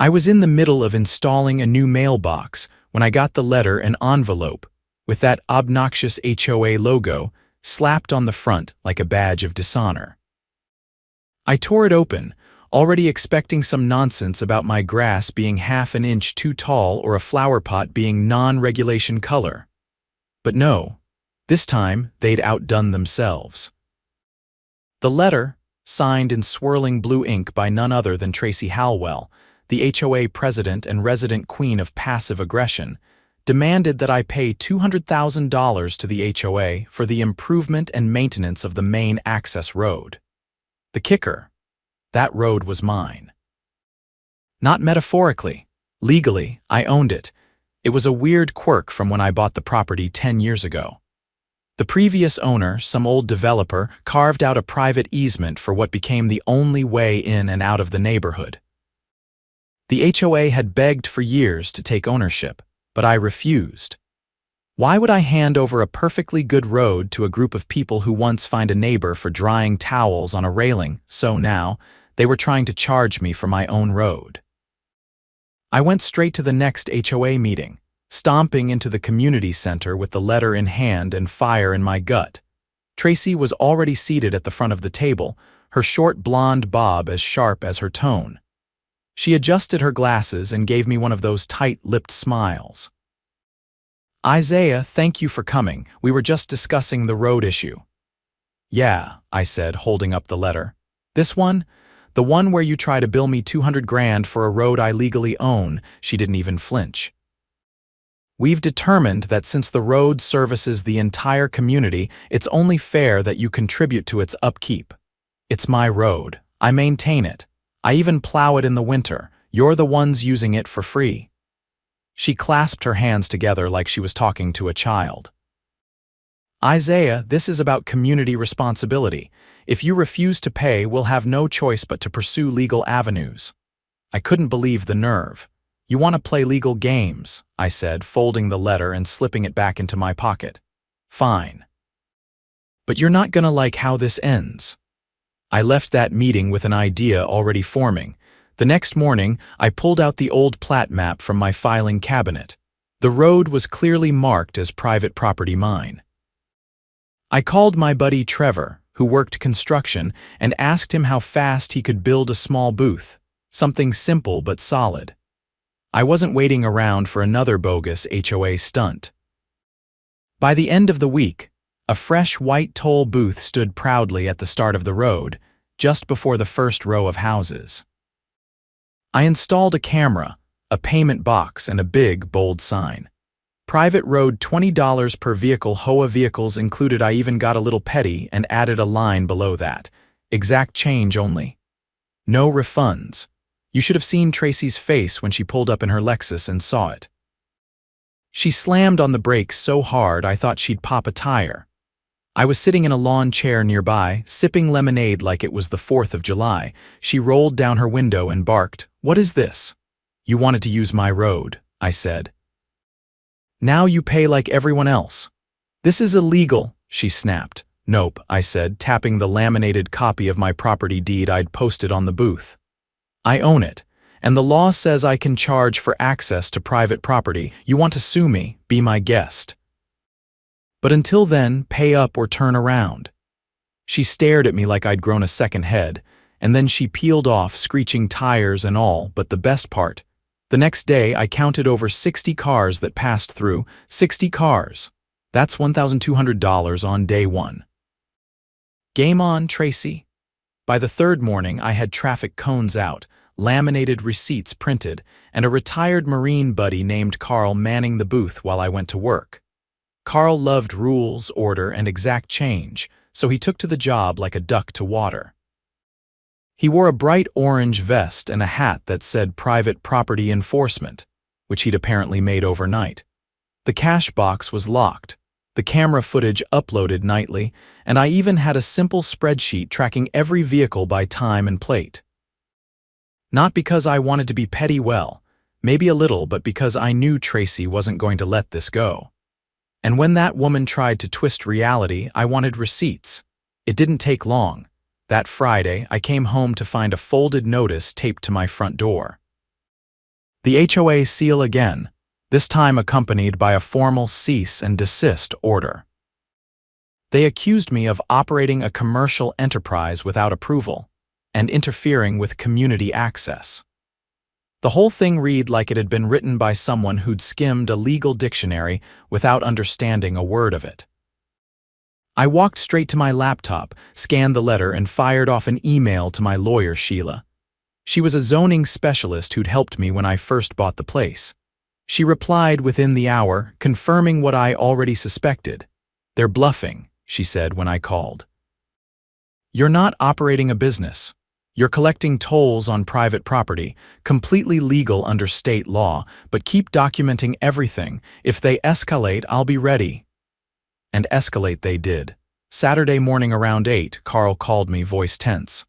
I was in the middle of installing a new mailbox when I got the letter and envelope with that obnoxious HOA logo slapped on the front like a badge of dishonor. I tore it open, already expecting some nonsense about my grass being half an inch too tall or a flower pot being non-regulation color. But no, this time they'd outdone themselves. The letter, signed in swirling blue ink by none other than Tracy Halwell, the HOA president and resident queen of passive aggression, demanded that I pay $200,000 to the HOA for the improvement and maintenance of the main access road. The kicker: that road was mine. Not metaphorically. Legally, I owned it. It was a weird quirk from when I bought the property 10 years ago. The previous owner, some old developer, carved out a private easement for what became the only way in and out of the neighborhood. The HOA had begged for years to take ownership, but I refused. Why would I hand over a perfectly good road to a group of people who once fined a neighbor for drying towels on a railing, so now they were trying to charge me for my own road? I went straight to the next HOA meeting, stomping into the community center with the letter in hand and fire in my gut. Tracy was already seated at the front of the table, her short blonde bob as sharp as her tone. She adjusted her glasses and gave me one of those tight-lipped smiles. "Isaiah, thank you for coming. We were just discussing the road issue." "Yeah," I said, holding up the letter. "This one? The one where you try to bill me 200 grand for a road I legally own." She didn't even flinch. "We've determined that since the road services the entire community, it's only fair that you contribute to its upkeep. It's my road. I maintain it. I even plow it in the winter. You're the ones using it for free." She clasped her hands together like she was talking to a child. "Isaiah, this is about community responsibility. If you refuse to pay, we'll have no choice but to pursue legal avenues." I couldn't believe the nerve. "You want to play legal games," I said, folding the letter and slipping it back into my pocket. "Fine. But you're not gonna like how this ends." I left that meeting with an idea already forming. The next morning, I pulled out the old plat map from my filing cabinet. The road was clearly marked as private property mine. I called my buddy Trevor, who worked construction, and asked him how fast he could build a small booth, something simple but solid. I wasn't waiting around for another bogus HOA stunt. By the end of the week, a fresh white toll booth stood proudly at the start of the road, just before the first row of houses. I installed a camera, a payment box, and a big, bold sign. Private road, $20 per vehicle, HOA vehicles included. I even got a little petty and added a line below that. Exact change only. No refunds. You should have seen Tracy's face when she pulled up in her Lexus and saw it. She slammed on the brakes so hard I thought she'd pop a tire. I was sitting in a lawn chair nearby, sipping lemonade like it was the 4th of July. She rolled down her window and barked, "What is this?" "You wanted to use my road," I said. "Now you pay like everyone else." "This is illegal," she snapped. "Nope," I said, tapping the laminated copy of my property deed I'd posted on the booth. "I own it, and the law says I can charge for access to private property. You want to sue me? Be my guest. But until then, pay up or turn around." She stared at me like I'd grown a second head, and then she peeled off, screeching tires and all. But the best part, the next day I counted over 60 cars that passed through. 60 cars. That's $1,200 on day one. Game on, Tracy. By the third morning, I had traffic cones out, laminated receipts printed, and a retired Marine buddy named Carl manning the booth while I went to work. Carl loved rules, order, and exact change, so he took to the job like a duck to water. He wore a bright orange vest and a hat that said Private Property Enforcement, which he'd apparently made overnight. The cash box was locked, the camera footage uploaded nightly, and I even had a simple spreadsheet tracking every vehicle by time and plate. Not because I wanted to be petty, well, maybe a little, but because I knew Tracy wasn't going to let this go. And when that woman tried to twist reality, I wanted receipts. It didn't take long. That Friday, I came home to find a folded notice taped to my front door. The HOA seal again, this time accompanied by a formal cease and desist order. They accused me of operating a commercial enterprise without approval and interfering with community access. The whole thing read like it had been written by someone who'd skimmed a legal dictionary without understanding a word of it. I walked straight to my laptop, scanned the letter, and fired off an email to my lawyer, Sheila. She was a zoning specialist who'd helped me when I first bought the place. She replied within the hour, confirming what I already suspected. "They're bluffing," she said when I called. "You're not operating a business. You're collecting tolls on private property, completely legal under state law, but keep documenting everything. If they escalate, I'll be ready." And escalate they did. Saturday morning around 8, Carl called me, voice tense.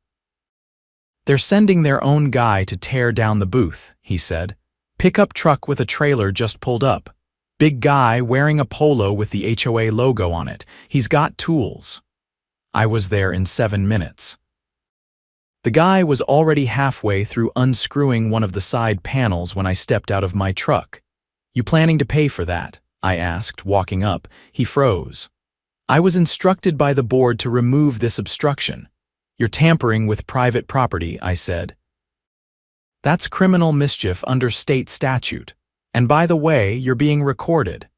"They're sending their own guy to tear down the booth," he said. "Pickup truck with a trailer just pulled up. Big guy wearing a polo with the HOA logo on it. He's got tools." I was there in 7 minutes. The guy was already halfway through unscrewing one of the side panels when I stepped out of my truck. "You planning to pay for that?" I asked, walking up. He froze. "I was instructed by the board to remove this obstruction." "You're tampering with private property," I said. "That's criminal mischief under state statute. And by the way, you're being recorded."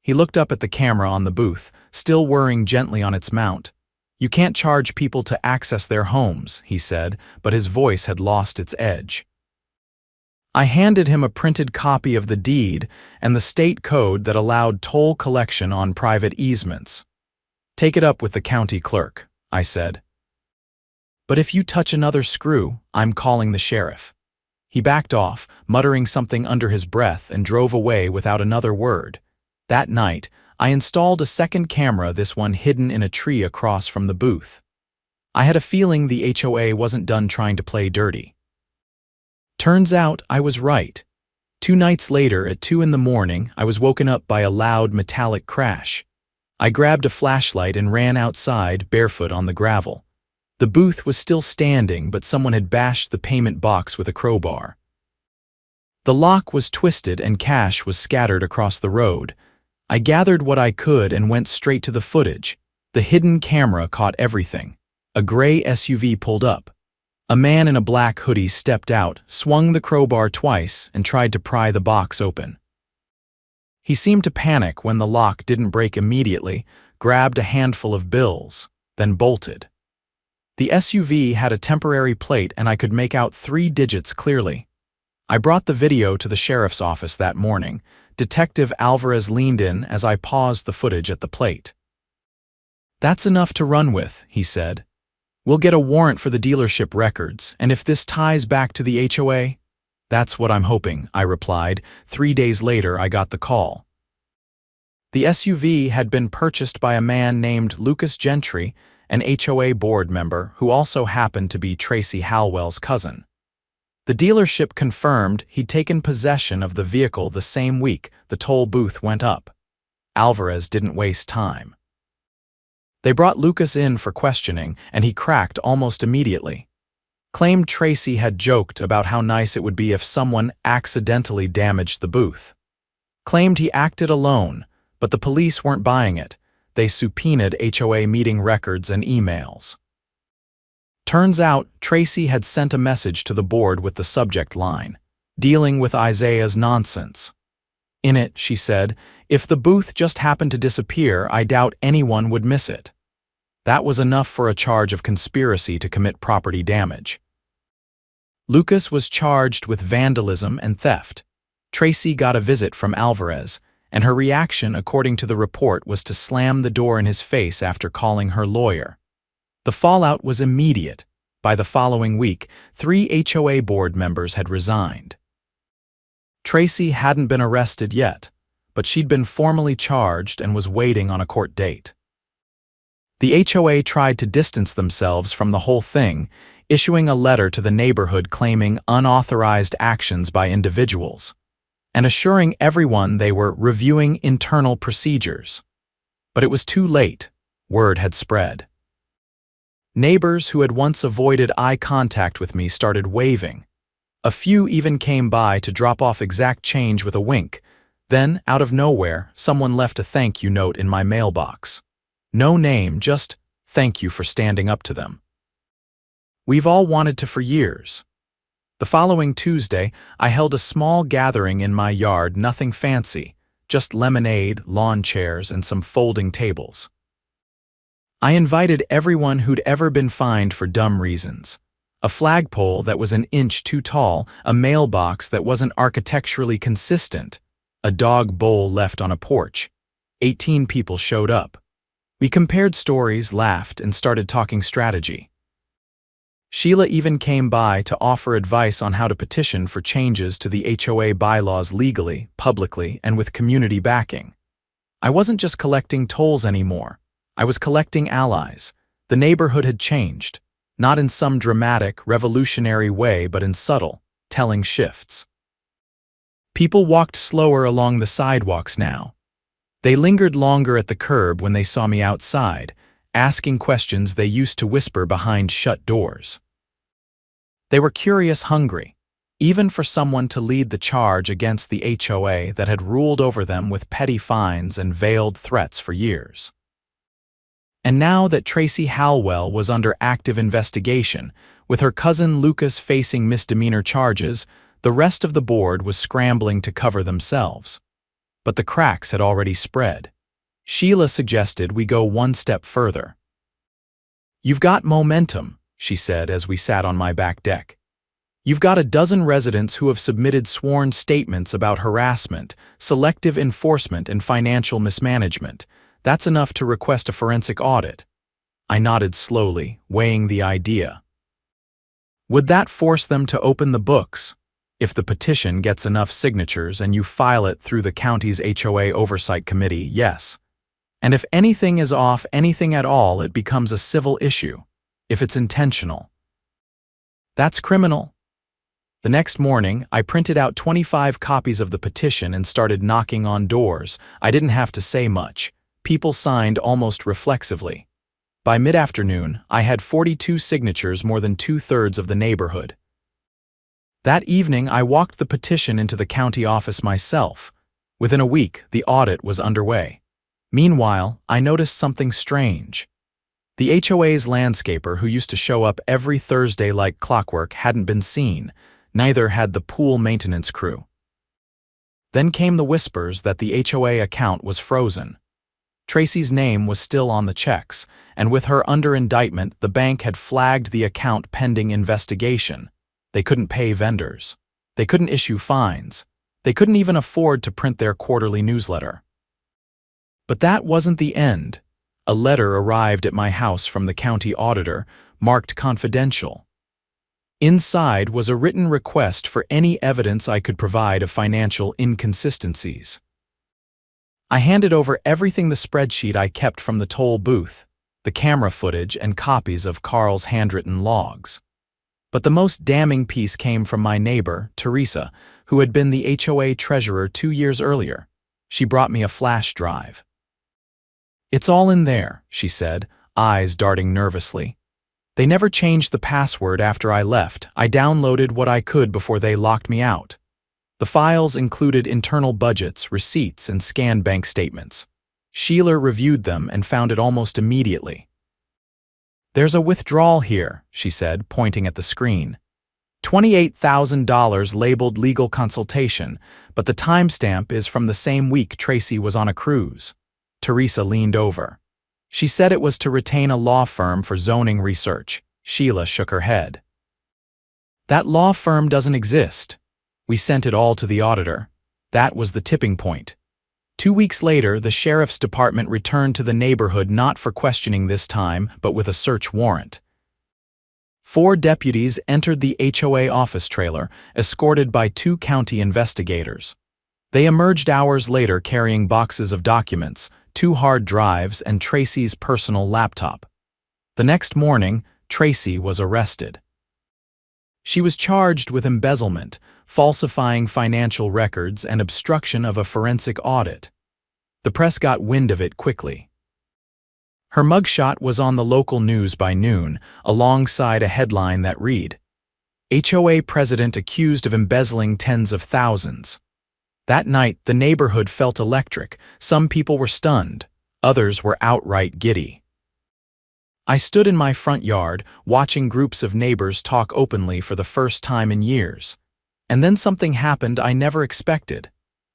He looked up at the camera on the booth, still whirring gently on its mount. "You can't charge people to access their homes," he said, but his voice had lost its edge. I handed him a printed copy of the deed and the state code that allowed toll collection on private easements. "Take it up with the county clerk," I said. "But if you touch another screw, I'm calling the sheriff." He backed off, muttering something under his breath, and drove away without another word. That night, I installed a second camera, this one hidden in a tree across from the booth. I had a feeling the HOA wasn't done trying to play dirty. Turns out I was right. 2 nights later, at 2 in the morning, I was woken up by a loud metallic crash. I grabbed a flashlight and ran outside, barefoot on the gravel. The booth was still standing, but someone had bashed the payment box with a crowbar. The lock was twisted and cash was scattered across the road. I gathered what I could and went straight to the footage. The hidden camera caught everything. A gray SUV pulled up. A man in a black hoodie stepped out, swung the crowbar twice, and tried to pry the box open. He seemed to panic when the lock didn't break immediately, grabbed a handful of bills, then bolted. The SUV had a temporary plate and I could make out 3 digits clearly. I brought the video to the sheriff's office that morning. Detective Alvarez leaned in as I paused the footage at the plate. "That's enough to run with," he said. "We'll get a warrant for the dealership records, and if this ties back to the HOA?" "That's what I'm hoping," I replied. 3 days later, I got the call. The SUV had been purchased by a man named Lucas Gentry, an HOA board member who also happened to be Tracy Halwell's cousin. The dealership confirmed he'd taken possession of the vehicle the same week the toll booth went up. Alvarez didn't waste time. They brought Lucas in for questioning, and he cracked almost immediately. Claimed Tracy had joked about how nice it would be if someone accidentally damaged the booth. Claimed he acted alone, but the police weren't buying it. They subpoenaed HOA meeting records and emails. Turns out, Tracy had sent a message to the board with the subject line, "Dealing with Isaiah's nonsense." In it, she said, "If the booth just happened to disappear, I doubt anyone would miss it." That was enough for a charge of conspiracy to commit property damage. Lucas was charged with vandalism and theft. Tracy got a visit from Alvarez, and her reaction, according to the report, was to slam the door in his face after calling her lawyer. The fallout was immediate. By the following week, 3 HOA board members had resigned. Tracy hadn't been arrested yet, but she'd been formally charged and was waiting on a court date. The HOA tried to distance themselves from the whole thing, issuing a letter to the neighborhood claiming unauthorized actions by individuals, and assuring everyone they were reviewing internal procedures. But it was too late. Word had spread. Neighbors who had once avoided eye contact with me started waving. A few even came by to drop off exact change with a wink. Then, out of nowhere, someone left a thank you note in my mailbox. No name, just thank you for standing up to them. We've all wanted to for years. The following Tuesday, I held a small gathering in my yard, nothing fancy, just lemonade, lawn chairs, and some folding tables. I invited everyone who'd ever been fined for dumb reasons. A flagpole that was an inch too tall, a mailbox that wasn't architecturally consistent, a dog bowl left on a porch. 18 people showed up. We compared stories, laughed, and started talking strategy. Sheila even came by to offer advice on how to petition for changes to the HOA bylaws legally, publicly, and with community backing. I wasn't just collecting tolls anymore. I was collecting allies. The neighborhood had changed, not in some dramatic, revolutionary way, but in subtle, telling shifts. People walked slower along the sidewalks now. They lingered longer at the curb when they saw me outside, asking questions they used to whisper behind shut doors. They were curious, hungry, even for someone to lead the charge against the HOA that had ruled over them with petty fines and veiled threats for years. And now that Tracy Halwell was under active investigation, with her cousin Lucas facing misdemeanor charges, the rest of the board was scrambling to cover themselves. But the cracks had already spread. Sheila suggested we go one step further. "You've got momentum," she said as we sat on my back deck. "You've got a dozen residents who have submitted sworn statements about harassment, selective enforcement, and financial mismanagement. That's enough to request a forensic audit." I nodded slowly, weighing the idea. "Would that force them to open the books? If the petition gets enough signatures and you file it through the county's HOA Oversight Committee, yes. And if anything is off, anything at all, it becomes a civil issue. If it's intentional. That's criminal." The next morning, I printed out 25 copies of the petition and started knocking on doors. I didn't have to say much. People signed almost reflexively. By mid-afternoon, I had 42 signatures, more than 2/3 of the neighborhood. That evening, I walked the petition into the county office myself. Within a week, the audit was underway. Meanwhile, I noticed something strange. The HOA's landscaper, who used to show up every Thursday like clockwork, hadn't been seen. Neither had the pool maintenance crew. Then came the whispers that the HOA account was frozen. Tracy's name was still on the checks, and with her under indictment, the bank had flagged the account pending investigation. They couldn't pay vendors. They couldn't issue fines. They couldn't even afford to print their quarterly newsletter. But that wasn't the end. A letter arrived at my house from the county auditor, marked confidential. Inside was a written request for any evidence I could provide of financial inconsistencies. I handed over everything: the spreadsheet I kept from the toll booth, the camera footage, and copies of Carl's handwritten logs. But the most damning piece came from my neighbor, Teresa, who had been the HOA treasurer 2 years earlier. She brought me a flash drive. "It's all in there," she said, eyes darting nervously. "They never changed the password after I left. I downloaded what I could before they locked me out." The files included internal budgets, receipts, and scanned bank statements. Sheila reviewed them and found it almost immediately. "There's a withdrawal here," she said, pointing at the screen. $28,000 labeled legal consultation, but the timestamp is from the same week Tracy was on a cruise. Teresa leaned over. "She said it was to retain a law firm for zoning research." Sheila shook her head. "That law firm doesn't exist. We sent it all to the auditor. That was the tipping point." 2 weeks later, the sheriff's department returned to the neighborhood, not for questioning this time, but with a search warrant. 4 deputies entered the HOA office trailer, escorted by 2 county investigators. They emerged hours later carrying boxes of documents, 2 hard drives, and Tracy's personal laptop. The next morning, Tracy was arrested. She was charged with embezzlement, falsifying financial records, and obstruction of a forensic audit. The press got wind of it quickly. Her mugshot was on the local news by noon, alongside a headline that read, HOA president accused of embezzling tens of thousands. That night, the neighborhood felt electric. Some people were stunned. Others were outright giddy. I stood in my front yard, watching groups of neighbors talk openly for the first time in years. And then something happened I never expected.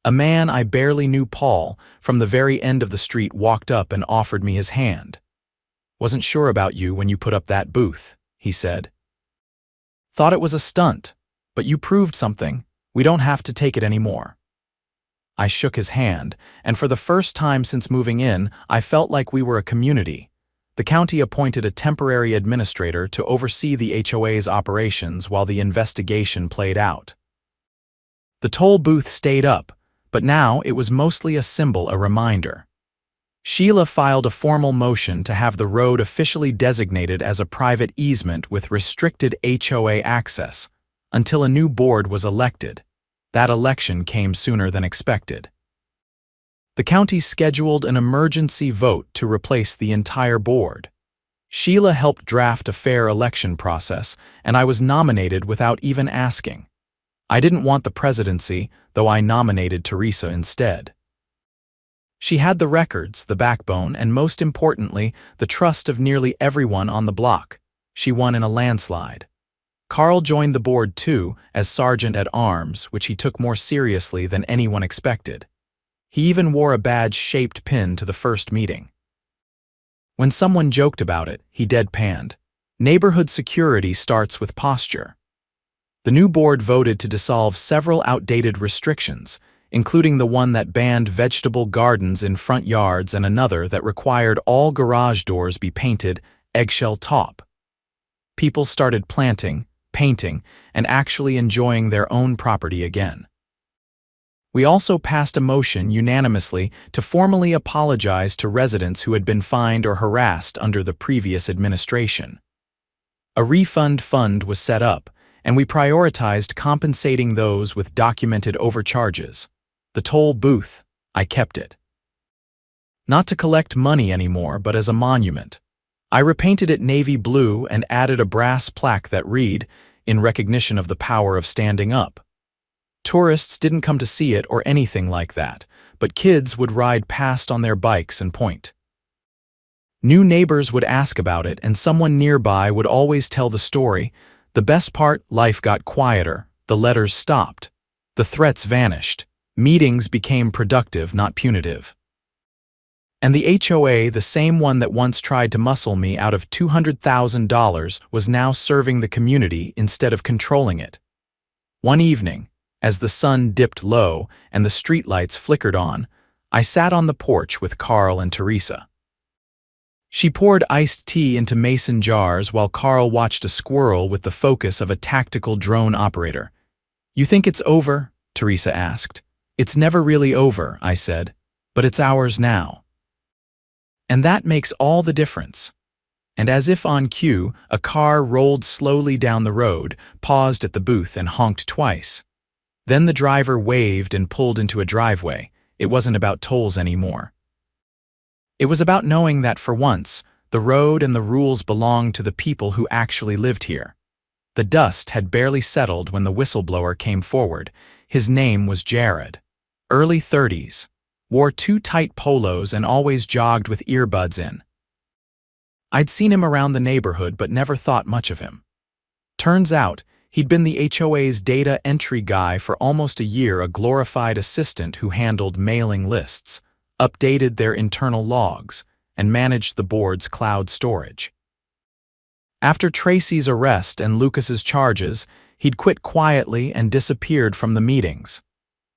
A man I barely knew, Paul, from the very end of the street walked up and offered me his hand. "Wasn't sure about you when you put up that booth," he said. "Thought it was a stunt, but you proved something. We don't have to take it anymore." I shook his hand, and for the first time since moving in, I felt like we were a community. The county appointed a temporary administrator to oversee the HOA's operations while the investigation played out. The toll booth stayed up, but now it was mostly a symbol, a reminder. Sheila filed a formal motion to have the road officially designated as a private easement with restricted HOA access until a new board was elected. That election came sooner than expected. The county scheduled an emergency vote to replace the entire board. Sheila helped draft a fair election process, and I was nominated without even asking. I didn't want the presidency, though I nominated Teresa instead. She had the records, the backbone, and most importantly, the trust of nearly everyone on the block. She won in a landslide. Carl joined the board too, as sergeant-at-arms, which he took more seriously than anyone expected. He even wore a badge-shaped pin to the first meeting. When someone joked about it, he deadpanned. Neighborhood security starts with posture. The new board voted to dissolve several outdated restrictions, including the one that banned vegetable gardens in front yards and another that required all garage doors be painted eggshell top. People started planting, painting, and actually enjoying their own property again. We also passed a motion unanimously to formally apologize to residents who had been fined or harassed under the previous administration. A refund fund was set up, and we prioritized compensating those with documented overcharges. The toll booth, I kept it. Not to collect money anymore, but as a monument. I repainted it navy blue and added a brass plaque that read, "In recognition of the power of standing up." Tourists didn't come to see it or anything like that, but kids would ride past on their bikes and point. New neighbors would ask about it, and someone nearby would always tell the story. The best part, life got quieter, the letters stopped, the threats vanished, meetings became productive, not punitive. And the HOA, the same one that once tried to muscle me out of $200,000, was now serving the community instead of controlling it. One evening, as the sun dipped low and the streetlights flickered on, I sat on the porch with Carl and Teresa. She poured iced tea into mason jars while Carl watched a squirrel with the focus of a tactical drone operator. "You think it's over?" Teresa asked. "It's never really over," I said, "but it's ours now." And that makes all the difference. And as if on cue, a car rolled slowly down the road, paused at the booth, and honked twice. Then the driver waved and pulled into a driveway. It wasn't about tolls anymore. It was about knowing that for once, the road and the rules belonged to the people who actually lived here. The dust had barely settled when the whistleblower came forward. His name was Jared. Early 30s. Wore two tight polos and always jogged with earbuds in. I'd seen him around the neighborhood but never thought much of him. Turns out, he'd been the HOA's data entry guy for almost a year, a glorified assistant who handled mailing lists, updated their internal logs, and managed the board's cloud storage. After Tracy's arrest and Lucas's charges, he'd quit quietly and disappeared from the meetings.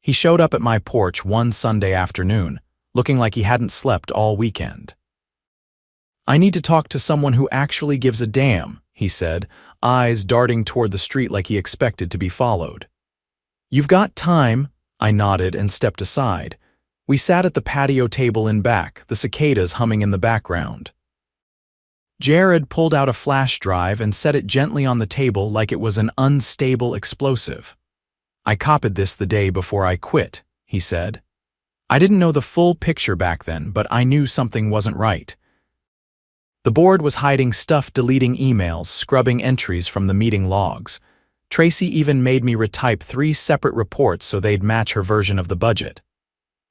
He showed up at my porch one Sunday afternoon, looking like he hadn't slept all weekend. "I need to talk to someone who actually gives a damn," he said, eyes darting toward the street like he expected to be followed. "You've got time," I nodded and stepped aside. We sat at the patio table in back, the cicadas humming in the background. Jared pulled out a flash drive and set it gently on the table like it was an unstable explosive. "I copied this the day before I quit," he said. "I didn't know the full picture back then, but I knew something wasn't right." The board was hiding stuff, deleting emails, scrubbing entries from the meeting logs. Tracy even made me retype 3 separate reports so they'd match her version of the budget.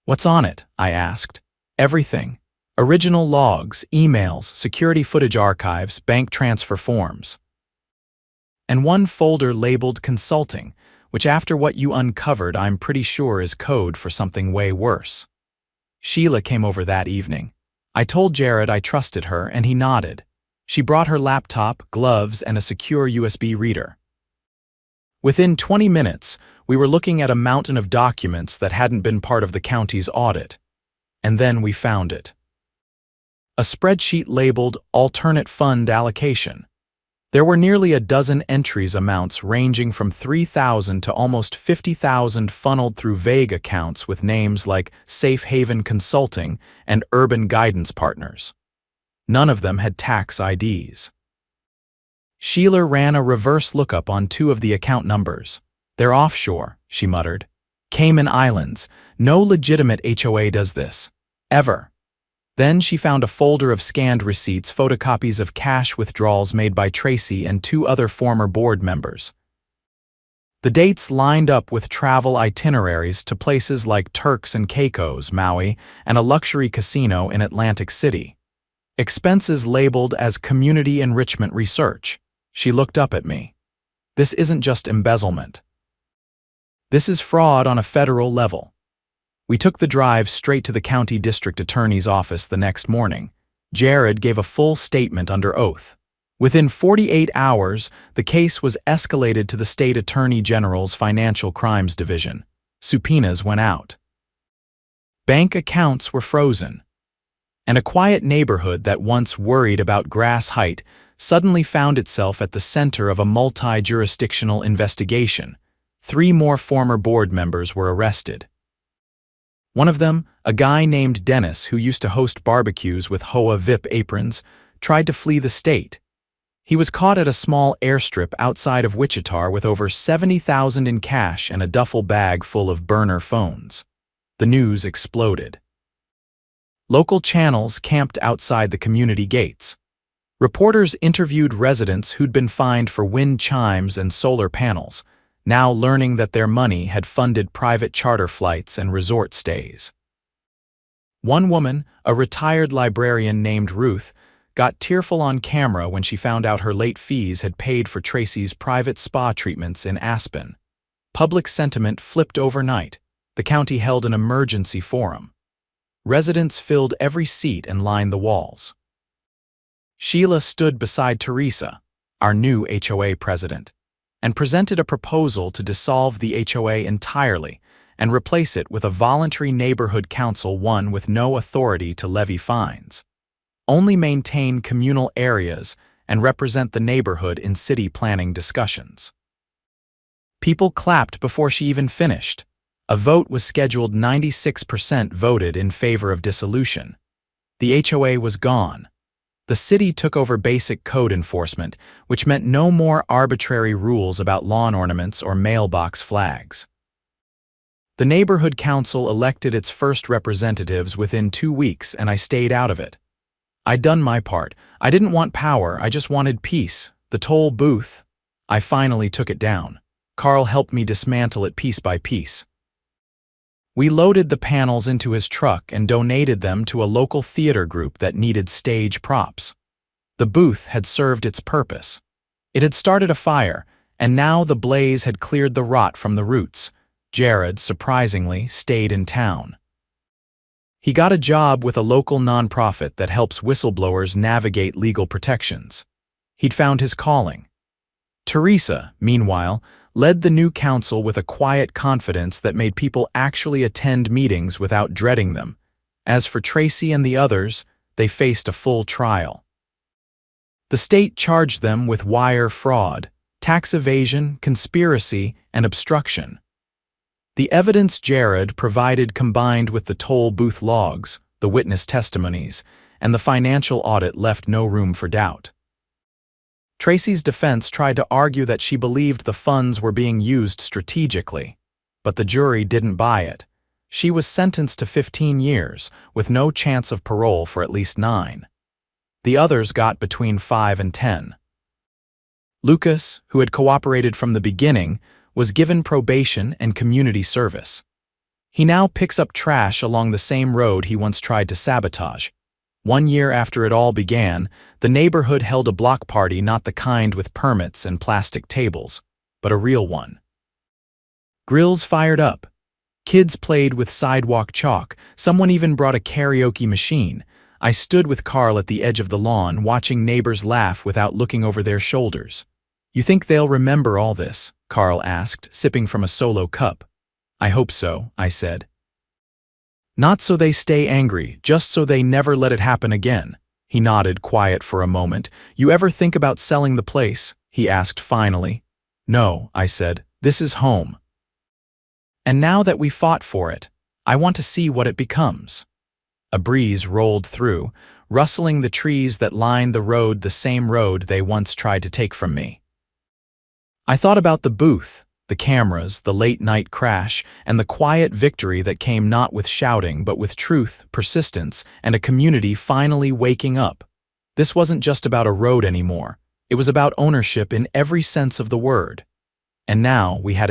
"What's on it?" I asked. "Everything. Original logs, emails, security footage archives, bank transfer forms. And one folder labeled consulting, which after what you uncovered I'm pretty sure is code for something way worse." Sheila came over that evening. I told Jared I trusted her and he nodded. She brought her laptop, gloves, and a secure USB reader. Within 20 minutes, we were looking at a mountain of documents that hadn't been part of the county's audit. And then we found it. A spreadsheet labeled Alternate Fund Allocation. There were nearly a dozen entries, amounts ranging from $3,000 to almost $50,000 funneled through vague accounts with names like Safe Haven Consulting and Urban Guidance Partners. None of them had tax IDs. Sheila ran a reverse lookup on 2 of the account numbers. "They're offshore," she muttered. "Cayman Islands. No legitimate HOA does this. Ever." Then she found a folder of scanned receipts, photocopies of cash withdrawals made by Tracy and 2 other former board members. The dates lined up with travel itineraries to places like Turks and Caicos, Maui, and a luxury casino in Atlantic City. Expenses labeled as community enrichment research. She looked up at me. "This isn't just embezzlement. This is fraud on a federal level." We took the drive straight to the county district attorney's office the next morning. Jared gave a full statement under oath. Within 48 hours, the case was escalated to the state attorney general's Financial Crimes Division. Subpoenas went out. Bank accounts were frozen. And a quiet neighborhood that once worried about grass height suddenly found itself at the center of a multi-jurisdictional investigation. 3 more former board members were arrested. One of them, a guy named Dennis who used to host barbecues with HOA VIP aprons, tried to flee the state. He was caught at a small airstrip outside of Wichita with over $70,000 in cash and a duffel bag full of burner phones. The news exploded. Local channels camped outside the community gates. Reporters interviewed residents who'd been fined for wind chimes and solar panels, now learning that their money had funded private charter flights and resort stays. One woman, a retired librarian named Ruth, got tearful on camera when she found out her late fees had paid for Tracy's private spa treatments in Aspen. Public sentiment flipped overnight. The county held an emergency forum. Residents filled every seat and lined the walls. Sheila stood beside Teresa, our new HOA president, and presented a proposal to dissolve the HOA entirely and replace it with a voluntary neighborhood council, one with no authority to levy fines. Only maintain communal areas and represent the neighborhood in city planning discussions. People clapped before she even finished. A vote was scheduled. 96% voted in favor of dissolution. The HOA was gone. The city took over basic code enforcement, which meant no more arbitrary rules about lawn ornaments or mailbox flags. The neighborhood council elected its first representatives within 2 weeks, and I stayed out of it. I'd done my part. I didn't want power, I just wanted peace. The toll booth. I finally took it down. Carl helped me dismantle it piece by piece. We loaded the panels into his truck and donated them to a local theater group that needed stage props. The booth had served its purpose. It had started a fire, and now the blaze had cleared the rot from the roots. Jared, surprisingly, stayed in town. He got a job with a local nonprofit that helps whistleblowers navigate legal protections. He'd found his calling. Teresa, meanwhile, led the new council with a quiet confidence that made people actually attend meetings without dreading them. As for Tracy and the others, they faced a full trial. The state charged them with wire fraud, tax evasion, conspiracy, and obstruction. The evidence Jared provided, combined with the toll booth logs, the witness testimonies, and the financial audit, left no room for doubt. Tracy's defense tried to argue that she believed the funds were being used strategically, but the jury didn't buy it. She was sentenced to 15 years, with no chance of parole for at least 9. The others got between 5 and 10. Lucas, who had cooperated from the beginning, was given probation and community service. He now picks up trash along the same road he once tried to sabotage. 1 year after it all began, the neighborhood held a block party, not the kind with permits and plastic tables, but a real one. Grills fired up. Kids played with sidewalk chalk. Someone even brought a karaoke machine. I stood with Carl at the edge of the lawn, watching neighbors laugh without looking over their shoulders. "You think they'll remember all this?" Carl asked, sipping from a solo cup. "I hope so," I said. "Not so they stay angry, just so they never let it happen again." He nodded, quiet for a moment. "You ever think about selling the place?" he asked finally. "No," I said. "This is home. And now that we fought for it, I want to see what it becomes." A breeze rolled through, rustling the trees that lined the road, the same road they once tried to take from me. I thought about the booth, the cameras, the late-night crash, and the quiet victory that came not with shouting but with truth, persistence, and a community finally waking up. This wasn't just about a road anymore. It was about ownership in every sense of the word. And now we had it